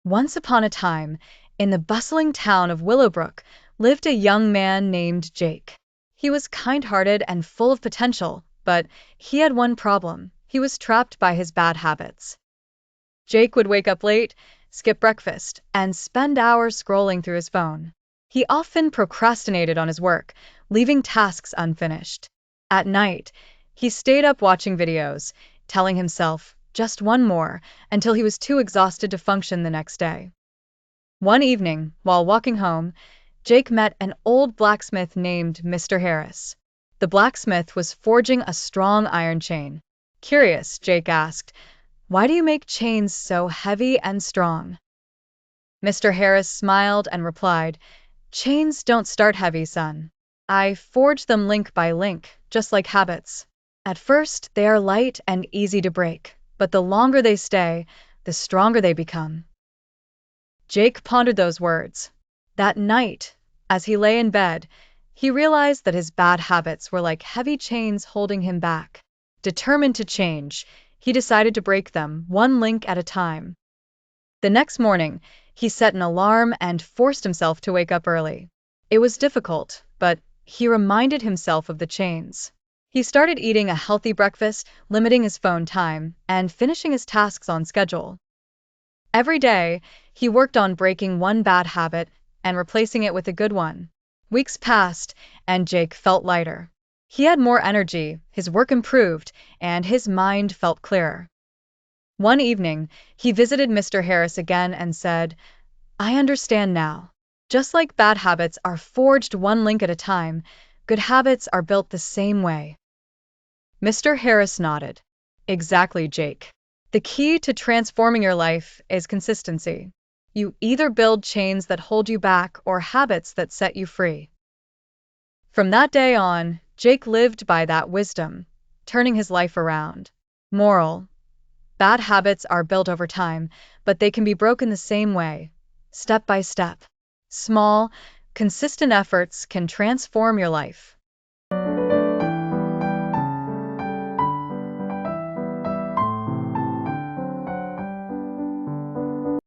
Once upon a time, in the bustling town of Willowbrook, lived a young man named Jake. He was kind-hearted and full of potential, but he had one problem. He was trapped by his bad habits. Jake would wake up late, skip breakfast, and spend hours scrolling through his phone. He often procrastinated on his work, leaving tasks unfinished. At night, he stayed up watching videos, telling himself just one more until he was too exhausted to function the next day. One evening, while walking home, Jake met an old blacksmith named Mr. Harris. The blacksmith was forging a strong iron chain. Curious, Jake asked, "Why do you make chains so heavy and strong?" Mr. Harris smiled and replied, "Chains don't start heavy, son. I forge them link by link, just like habits. At first, they are light and easy to break, but the longer they stay, the stronger they become." Jake pondered those words. That night, as he lay in bed, he realized that his bad habits were like heavy chains holding him back. Determined to change, he decided to break them, one link at a time. The next morning, he set an alarm and forced himself to wake up early. It was difficult, but he reminded himself of the chains. He started eating a healthy breakfast, limiting his phone time, and finishing his tasks on schedule. Every day, he worked on breaking one bad habit and replacing it with a good one. Weeks passed, and Jake felt lighter. He had more energy, his work improved, and his mind felt clearer. One evening, he visited Mr. Harris again and said, "I understand now. Just like bad habits are forged one link at a time, good habits are built the same way." Mr. Harris nodded. "Exactly, Jake. The key to transforming your life is consistency. You either build chains that hold you back or habits that set you free." From that day on, Jake lived by that wisdom, turning his life around. Moral: bad habits are built over time, but they can be broken the same way, step by step. Small, consistent efforts can transform your life.